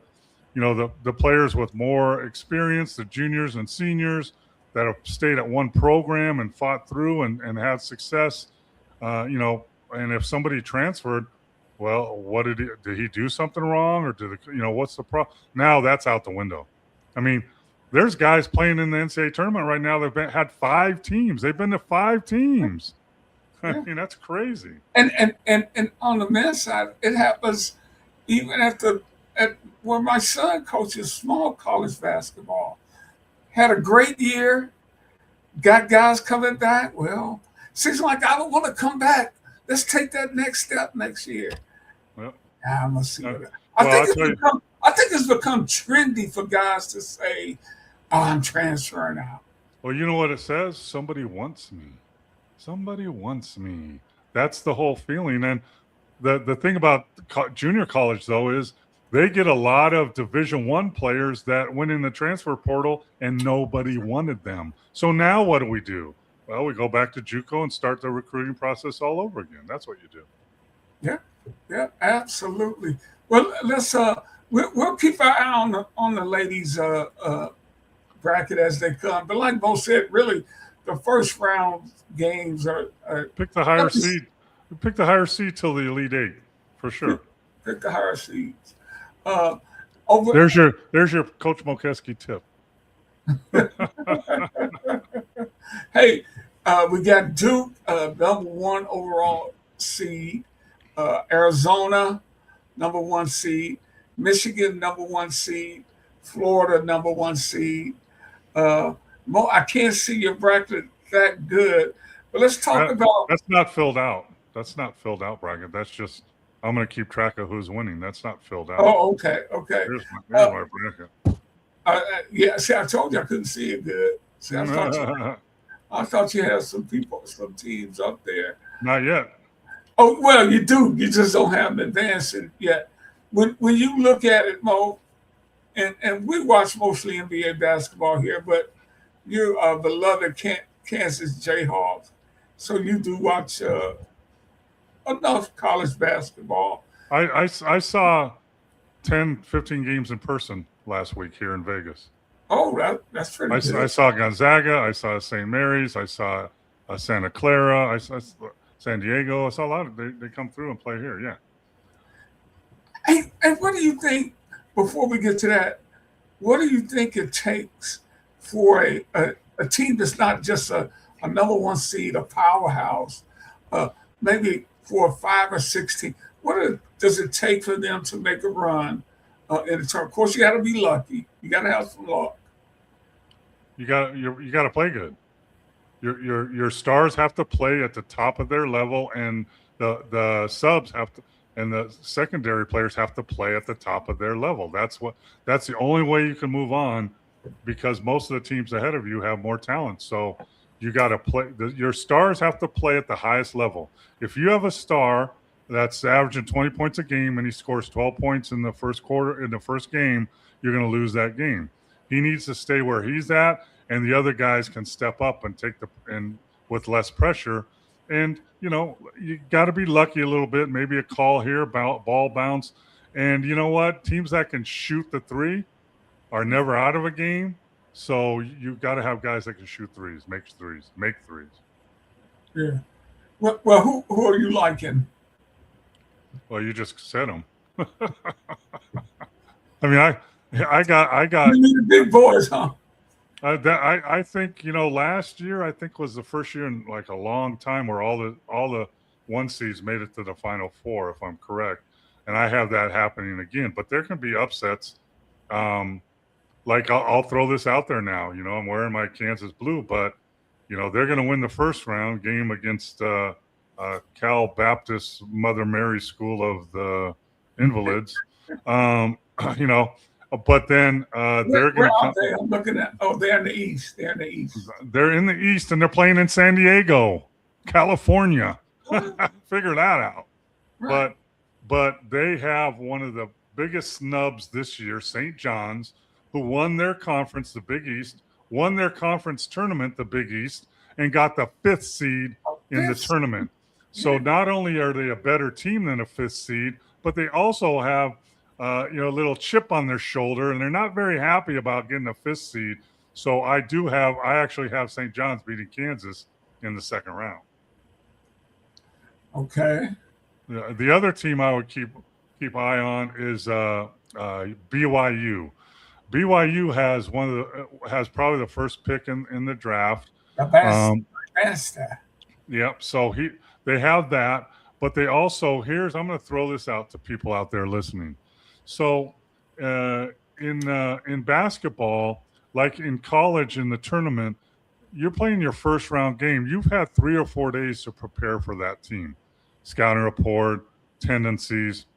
players with more experience, the juniors and seniors that have stayed at one program and fought through and had success. And if somebody transferred, well, what did he do something wrong, or what's the problem? Now that's out the window. I mean, there's guys playing in the NCAA tournament right now that have had 5 teams. They've been to 5 teams. I mean, that's crazy. And on the men's side, it happens even at where my son coaches small college basketball. Had a great year, got guys coming back. Well, seems like I don't want to come back. Let's take that next step next year. Well, I'm gonna see. I I think it's become trendy for guys to say, oh, I'm transferring out. Well, you know what it says? Somebody wants me. Somebody wants me. That's the whole feeling. And the thing about junior college, though, is they get a lot of Division I players that went in the transfer portal and nobody wanted them. So now what do? Well, we go back to JUCO and start the recruiting process all over again. That's what you do. Yeah, absolutely. Well, let's we'll keep our eye on the ladies' bracket as they come. But like Bo said, really, the first round games are pick the higher seed. Pick the higher seed till the Elite Eight, for sure. Pick the higher seeds. There's your Coach Mokeski tip. Hey, we got Duke, #1 overall seed. Arizona, #1 seed. Michigan, #1 seed. Florida, #1 seed. I can't see your bracket that good, but let's talk about. That's not filled out. That's not filled out bracket. That's just I'm going to keep track of who's winning. That's not filled out. Oh, okay. Here's my bracket. Yeah. See, I told you I couldn't see it good. See, I thought you had some teams up there. Not yet. Oh well, you do. You just don't have them advancing yet. When you look at it, Mo, and we watch mostly NBA basketball here, but you're a beloved Kansas Jayhawks, so you do watch enough college basketball. I saw 10, 15 games in person last week here in Vegas. Oh, that's pretty good. I saw Gonzaga. I saw St. Mary's. I saw Santa Clara. I saw San Diego. I saw a lot of they come through and play here. Yeah. And what do you think, before we get to that, what do you think it takes for a team that's not just a #1 seed, a powerhouse, maybe for a 5 or 6 team? What does it take for them to make a run in the tournament? Of course, you got to be lucky. You got to have some luck. You got to play good. Your stars have to play at the top of their level, and the subs have to, and the secondary players have to play at the top of their level. That's the only way you can move on, because most of the teams ahead of you have more talent. So you got to play. Your stars have to play at the highest level. If you have a star that's averaging 20 points a game and he scores 12 points in the first quarter in the first game, you're going to lose that game. He needs to stay where he's at, and the other guys can step up and with less pressure. And you got to be lucky a little bit. Maybe a call here, ball bounce. And you know what? Teams that can shoot the three are never out of a game. So you've got to have guys that can shoot threes, make threes. Yeah. Well, who are you liking? Well, you just said them. I mean, I got. You need the big boys, huh? I think last year I think was the first year in like a long time where all the 1 seeds made it to the Final Four, if I'm correct, and I have that happening again. But there can be upsets. Like I'll throw this out there now. I'm wearing my Kansas blue, but they're going to win the first round game against Cal Baptist Mother Mary School of the Invalids. But then they're going to. I'm looking at. Oh, they're in the East. They're in the East. They're in the East, and they're playing in San Diego, California. Figure that out. Right. But they have one of the biggest snubs this year, St. John's, who won their conference, the Big East, won their conference tournament, the Big East, and got the 5th seed in the tournament. So not only are they a better team than a 5th seed, but they also have a little chip on their shoulder, and they're not very happy about getting a 5th seed. So I actually have St. John's beating Kansas in the second round. Okay. The other team I would keep eye on is BYU. BYU has probably the first pick in the draft. The best. Yep. So they have that, but they also I'm going to throw this out to people out there listening. So in basketball, like in college in the tournament, you're playing your first round game. You've had 3 or 4 days to prepare for that team. Scouting report, tendencies.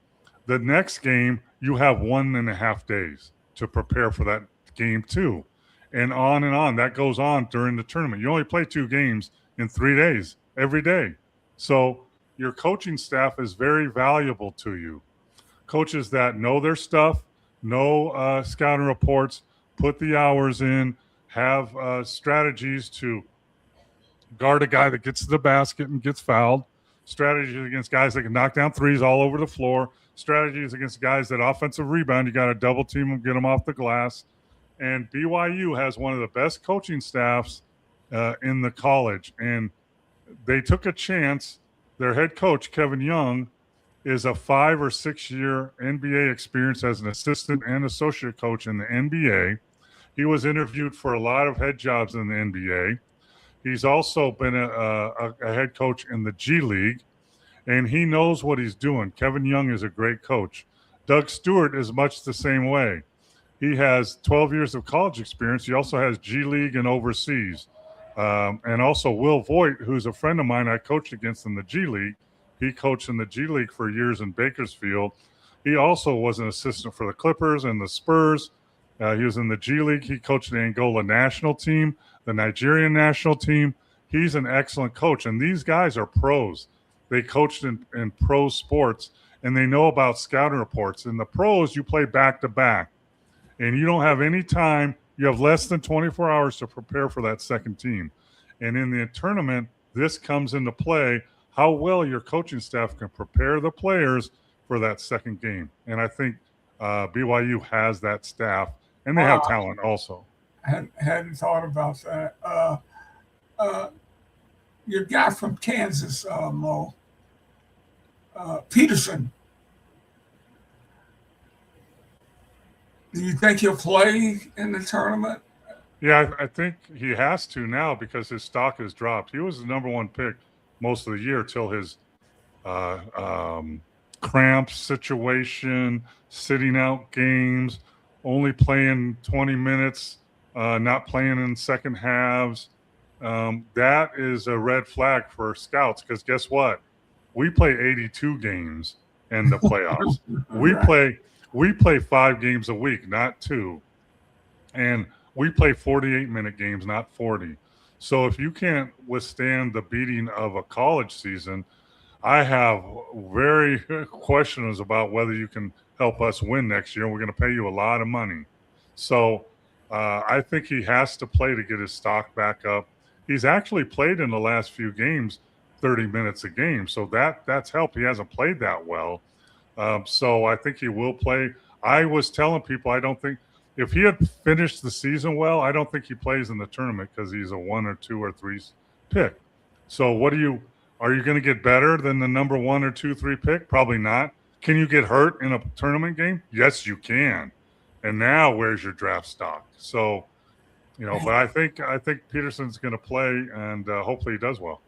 The next game, you have 1.5 days to prepare for that game too. And on. That goes on during the tournament. You only play 2 games in 3 days, every day. So your coaching staff is very valuable to you. Coaches that know their stuff, know scouting reports, put the hours in, have strategies to guard a guy that gets to the basket and gets fouled, strategies against guys that can knock down threes all over the floor, strategies against guys that offensive rebound, you got to double team them, get them off the glass. And BYU has one of the best coaching staffs in the college. And they took a chance. Their head coach, Kevin Young, is a 5 or 6 year NBA experience as an assistant and associate coach in the NBA. He was interviewed for a lot of head jobs in the NBA. He's also been a head coach in the G League, and he knows what he's doing. Kevin Young is a great coach. Doug Stewart is much the same way. He has 12 years of college experience. He also has G League and overseas. And also Will Voigt, who's a friend of mine I coached against in the G League. He coached in the G League for years in Bakersfield. He also was an assistant for the Clippers and the Spurs. He was in the G League. He coached the Angola national team, the Nigerian national team. He's an excellent coach. And these guys are pros. They coached in pro sports, and they know about scouting reports. In the pros, you play back-to-back, and you don't have any time. You have less than 24 hours to prepare for that second team. And in the tournament, this comes into play, how well your coaching staff can prepare the players for that second game. And I think BYU has that staff, and they have talent also. I hadn't thought about that. Your guy from Kansas, Mo, Peterson. Do you think he'll play in the tournament? Yeah, I think he has to now because his stock has dropped. He was the number 1 pick most of the year till his cramp situation, sitting out games, only playing 20 minutes, not playing in second halves. That is a red flag for scouts because guess what? We play 82 games in the playoffs. We play 5 games a week, not 2. And we play 48-minute games, not 40. So if you can't withstand the beating of a college season, I have very questions about whether you can help us win next year. We're going to pay you a lot of money. So I think he has to play to get his stock back up. He's actually played in the last few games 30 minutes a game. So that's helped. He hasn't played that well. So I think he will play. I was telling people I don't think if he had finished the season well, I don't think he plays in the tournament because he's a 1 or 2 or 3 pick. So are you going to get better than the number 1 or 2, 3 pick? Probably not. Can you get hurt in a tournament game? Yes, you can. And now where's your draft stock? So, but I think Peterson's going to play, and hopefully he does well.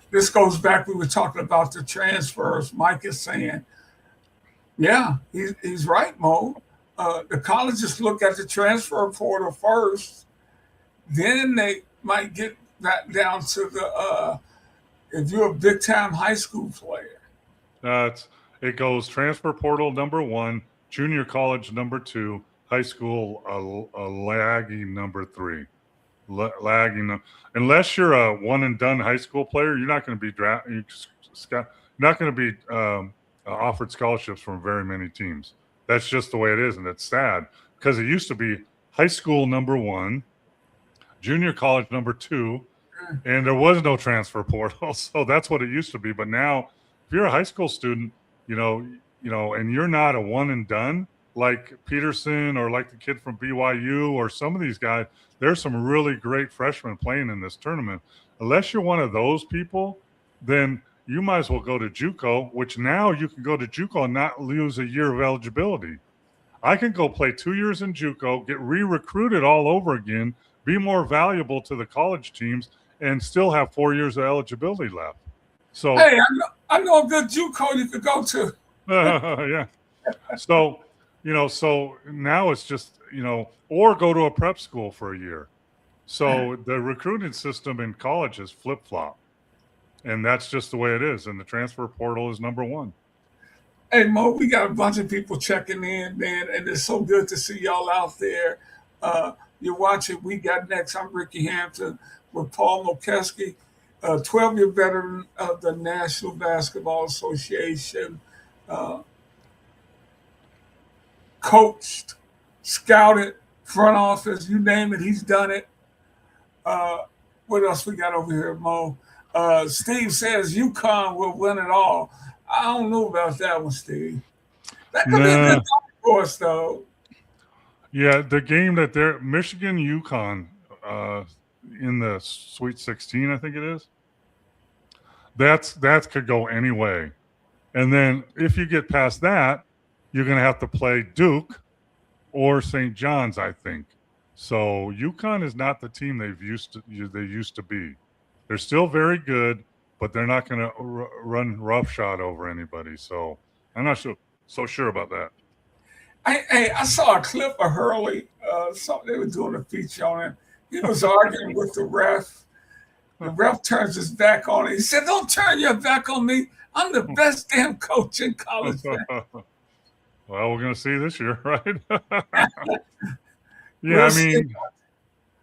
This goes back, we were talking about the transfers. Mike is saying, yeah, he's right, Mo. The colleges look at the transfer portal first, then they might get that down to the if you're a big-time high school player. It goes transfer portal number 1, junior college number 2, high school a lagging number 3. Lagging, unless you're a one-and-done high school player, you're not going to be not going to be offered scholarships from very many teams. That's just the way it is, and it's sad because it used to be high school number 1, junior college number 2, and there was no transfer portal. So that's what it used to be. But now, if you're a high school student, and you're not a one and done like Peterson or like the kid from BYU or some of these guys, there's some really great freshmen playing in this tournament. Unless you're one of those people, then you might as well go to JUCO, which now you can go to JUCO and not lose a year of eligibility. I can go play 2 years in JUCO, get re-recruited all over again, be more valuable to the college teams, and still have 4 years of eligibility left. So, hey, I know a good JUCO you could go to. Yeah. So, so now it's just, or go to a prep school for a year. So the recruiting system in college is flip-flop. And that's just the way it is. And the transfer portal is number one. Hey, Mo, we got a bunch of people checking in, man, and it's so good to see y'all out there. You're watching We Got Next. I'm Rickey Hampton with Paul Mokeski, 12-year veteran of the National Basketball Association, coached, scouted, front office, you name it, he's done it. What else we got over here, Mo? Steve says UConn will win it all. I don't know about that one, Steve. That could be a good time for us, though. Yeah, the game that they're Michigan UConn in the Sweet 16, I think it is. That could go any way. And then if you get past that, you're going to have to play Duke or St. John's, I think. So UConn is not the team they used to be. They're still very good, but they're not going to run roughshod over anybody. So I'm not so sure about that. I saw a clip of Hurley. They were doing a feature on him. He was arguing with the ref. The ref turns his back on him. He said, "Don't turn your back on me. I'm the best damn coach in college." Well, we're going to see this year, right? Yeah, I mean,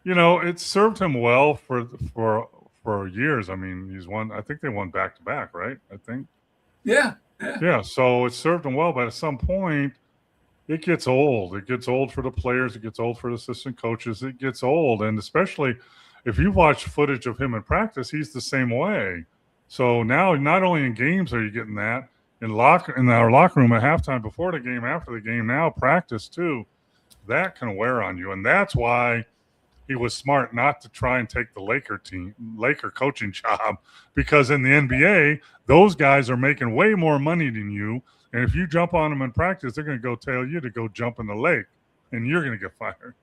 it served him well for years. I mean, he's won. I think they won back-to-back, right? I think. Yeah. So it served him well, but at some point, it gets old. It gets old for the players. It gets old for the assistant coaches. It gets old, and especially if you watch footage of him in practice, he's the same way. So now, not only in games are you getting that in our locker room at halftime, before the game, after the game, now practice too. That can wear on you, and that's why he was smart not to try and take the Laker coaching job, because in the NBA, those guys are making way more money than you. And if you jump on them in practice, they're going to go tell you to go jump in the lake, and you're going to get fired.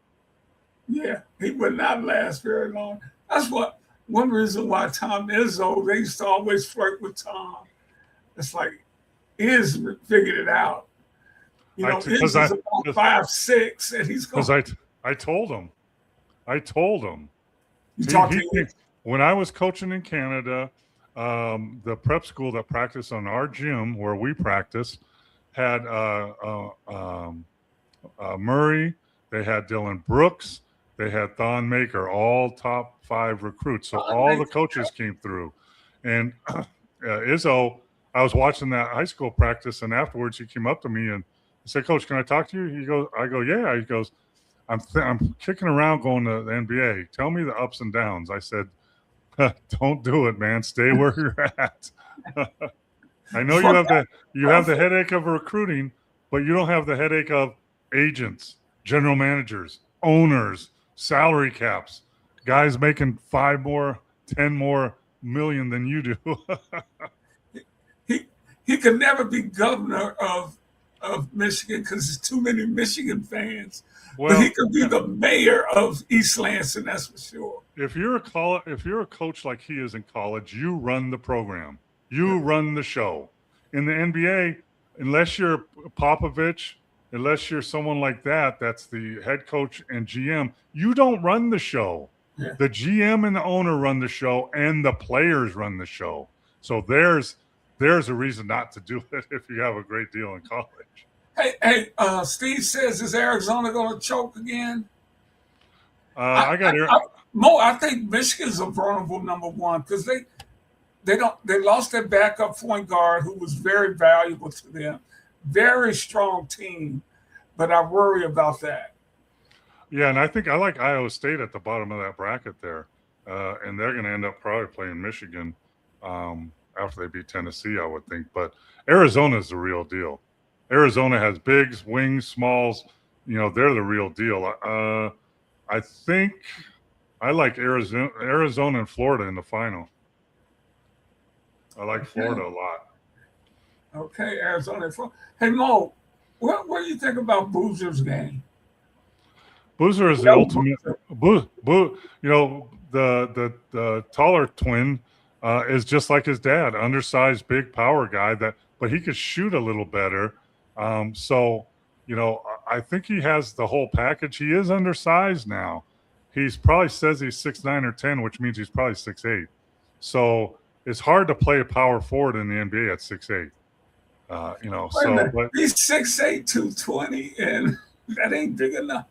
Yeah, he would not last very long. That's one reason why Tom Izzo, they used to always flirt with Tom. It's like, Iz figured it out. Iz is about 5'6", and he's going. Because I told him. You talked to him? When I was coaching in Canada, the prep school that practiced on our gym where we practiced had Murray. They had Dylan Brooks. They had Thon Maker, all top 5 recruits. So all the coaches came through. And Izzo, I was watching that high school practice, and afterwards he came up to me and he said, "Coach, can I talk to you?" I go, "Yeah." He goes, I'm kicking around going to the NBA. Tell me the ups and downs. I said, "Don't do it, man. Stay where you're at." I know you have the headache of recruiting, but you don't have the headache of agents, general managers, owners, salary caps, guys making 5 more, 10 more million than you do. He could never be governor of Michigan because there's too many Michigan fans. Well, but he could be the mayor of East Lansing, that's for sure. If you're a coach like he is in college, you run the program. You run the show. In the NBA, unless you're Popovich, unless you're someone like that, that's the head coach and GM, you don't run the show. Yeah. The GM and the owner run the show, and the players run the show. So there's a reason not to do it if you have a great deal in college. Hey, Steve says, is Arizona going to choke again? I think Michigan's a vulnerable number one because they lost their backup point guard who was very valuable to them. Very strong team, but I worry about that. Yeah, and I like Iowa State at the bottom of that bracket there, and they're going to end up probably playing Michigan after they beat Tennessee, I would think. But Arizona is the real deal. Arizona has bigs, wings, smalls. They're the real deal. I think I like Arizona and Florida in the final. I like Florida a lot. Okay, Arizona and Florida. Hey, Mo, what do you think about Boozer's game? Boozer is the ultimate. The taller twin is just like his dad, undersized, big power guy. But he could shoot a little better. I think he has the whole package. He is undersized now. He's probably says he's 6'9" or 10, which means he's probably 6'8". So it's hard to play a power forward in the NBA at 6'8". Wait a minute. But He's 6'8", 220, and that ain't big enough.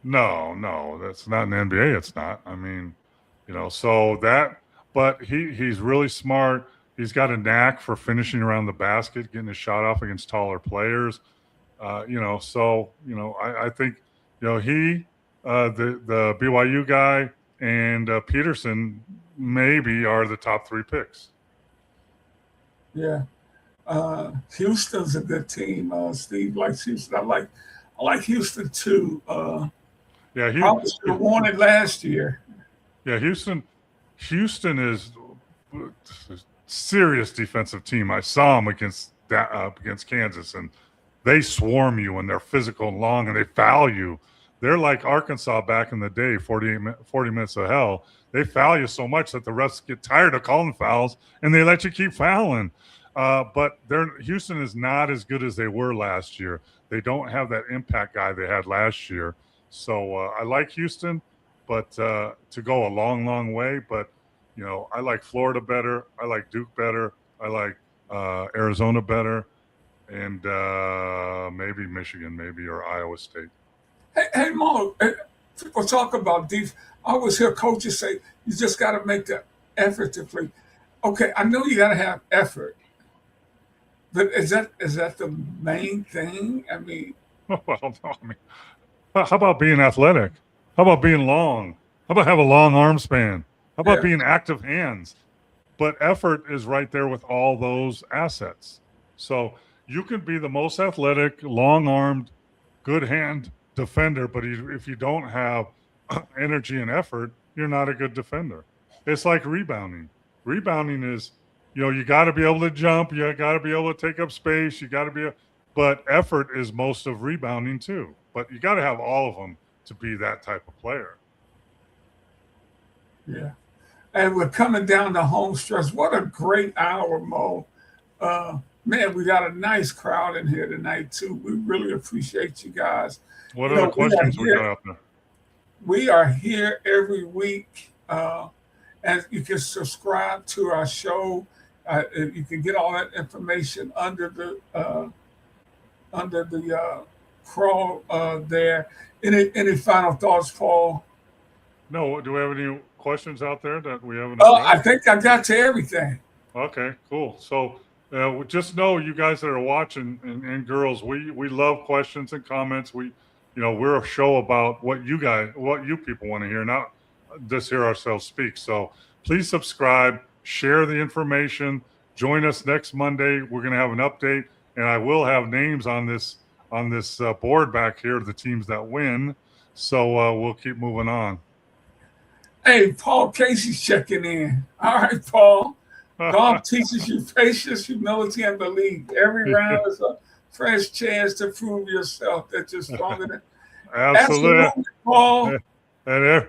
no, that's not in the NBA. It's not. I mean, so that, but he's really smart. He's got a knack for finishing around the basket, getting his shot off against taller players. I think, he, the BYU guy and Peterson maybe are the top 3 picks. Yeah. Houston's a good team. Steve likes Houston. I like Houston too. Yeah, probably should have won it last year. Yeah, Houston is a serious defensive team. I saw them against Kansas, and they swarm you, and they're physical and long, and they foul you. They're like Arkansas back in the day, 40 minutes of hell. They foul you so much that the refs get tired of calling fouls, and they let you keep fouling. But Houston is not as good as they were last year. They don't have that impact guy they had last year. So I like Houston, but to go a long, long way. But, I like Florida better. I like Duke better. I like Arizona better. And maybe Michigan, or Iowa State. Hey, Mo, people talk about defense. I always hear coaches say, you just got to make the effort to play. Okay, I know you got to have effort. But is that the main thing? I mean, well, no, how about being athletic? How about being long? How about have a long arm span? How about being active hands? But effort is right there with all those assets. So you can be the most athletic, long-armed, good hand defender, but if you don't have energy and effort, you're not a good defender. It's like rebounding. Rebounding is, you got to be able to jump. You got to be able to take up space. You got to be, but effort is most of rebounding too. But you got to have all of them to be that type of player. Yeah. And we're coming down the home stretch. What a great hour, Mo. Man, we got a nice crowd in here tonight too. We really appreciate you guys. What are the questions we got out there? We are here every week. And you can subscribe to our show. You can get all that information under the crawl there. Any final thoughts, Paul? No. Do we have any questions out there that we haven't? I think I got to everything. Okay, cool. So just know, you guys that are watching and girls, we love questions and comments. We're a show about what you people want to hear, not just hear ourselves speak. So please subscribe, share the information, join us next Monday. We're going to have an update, and I will have names on this board back here, the teams that win. So we'll keep moving on. Hey, Paul Casey's checking in. All right, Paul. Golf teaches you patience, humility, and belief. Every round is a fresh chance to prove yourself that you're stronger than. Absolutely, Paul. And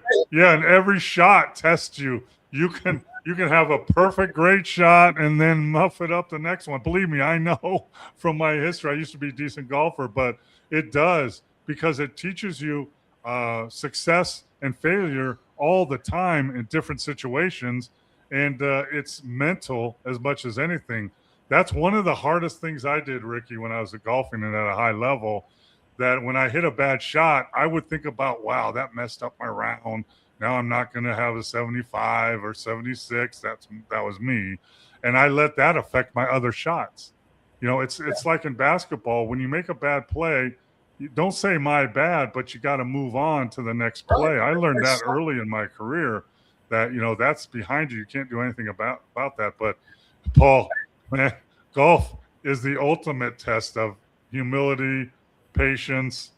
every shot tests you. You can have a perfect, great shot and then muff it up the next one. Believe me, I know from my history. I used to be a decent golfer, but it does, because it teaches you success and failure all the time in different situations. And it's mental as much as anything. That's one of the hardest things I did, Ricky, when I was golfing and at a high level, that when I hit a bad shot, I would think about, wow, that messed up my round. Now I'm not going to have a 75 or 76. That was me. And I let that affect my other shots. It's like in basketball, when you make a bad play, you don't say my bad, but you got to move on to the next play. I learned that early in my career, that, that's behind you. You can't do anything about that. But Paul, man, golf is the ultimate test of humility, patience,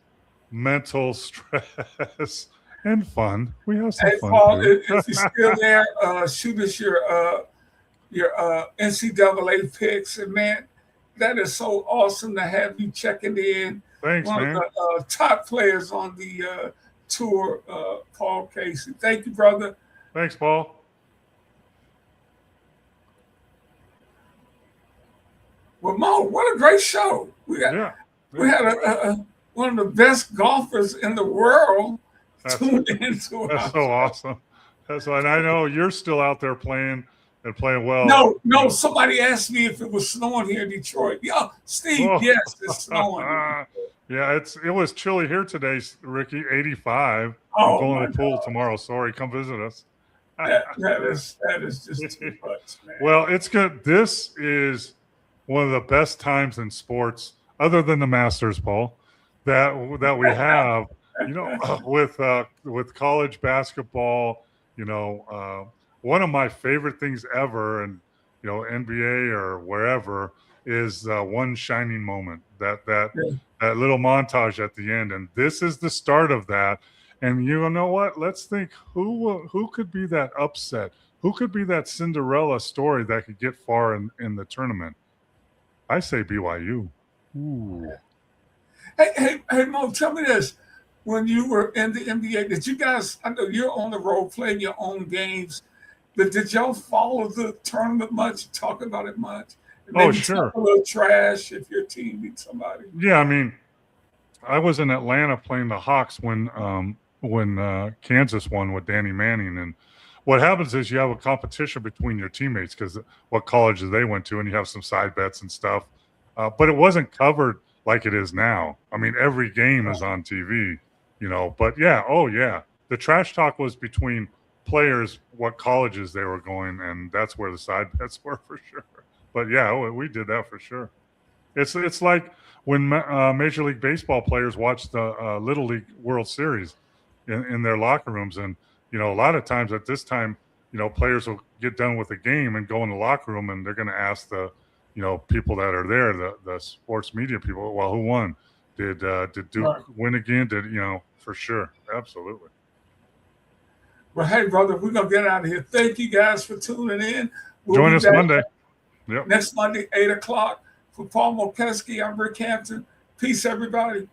mental stress, and fun. We have some fun. Paul, if you're still there, shoot us your NCAA picks. And man, that is so awesome to have you checking in. Thanks, One man. of the top players on the tour, Paul Casey. Thank you, brother. Thanks, Paul. Well, Mo, what a great show. We had one of the best golfers in the world tuned into us. That's so awesome. And I know you're still out there playing and playing well. No. Somebody asked me if it was snowing here in Detroit. Yeah, Steve. Oh. Yes, it's snowing. Yeah, it was chilly here today, Ricky. 85. Oh, I'm going my to the pool God. tomorrow. Sorry, come visit us. That is just too much, man. Well, it's good. This is one of the best times in sports, other than the Masters, Paul, that we have. You know, with college basketball. You know, one of my favorite things ever, and you know, NBA or wherever, is one shining moment. That little montage at the end, and this is the start of that. And you know what? Let's think who could be that upset? Who could be that Cinderella story that could get far in the tournament? I say BYU. Ooh. Hey, Mo, tell me this. When you were in the NBA, did you guys, I know you're on the road playing your own games, but did y'all follow the tournament much, talk about it much? Maybe Sure. talk a little trash if your team beat somebody. Yeah, I mean, I was in Atlanta playing the Hawks when Kansas won with Danny Manning. And what happens is you have a competition between your teammates because what colleges they went to, and you have some side bets and stuff. But it wasn't covered like it is now. I mean, every game is on TV, you know. But yeah, the trash talk was between players, what colleges they were going, and that's where the side bets were for sure. But yeah, we did that for sure. It's like when Major League Baseball players watch the Little League World Series in their locker rooms. And, you know, a lot of times at this time, you know, players will get done with the game and go in the locker room, and they're going to ask the, you know, people that are there, the sports media people, well, who won? Did Duke win again? Did, you know, for sure. Absolutely. Well, hey, brother, we're going to get out of here. Thank you guys for tuning in. Join us Monday. Yep. Next Monday, 8 o'clock. For Paul Mokeski, I'm Rickey Hampton. Peace, everybody.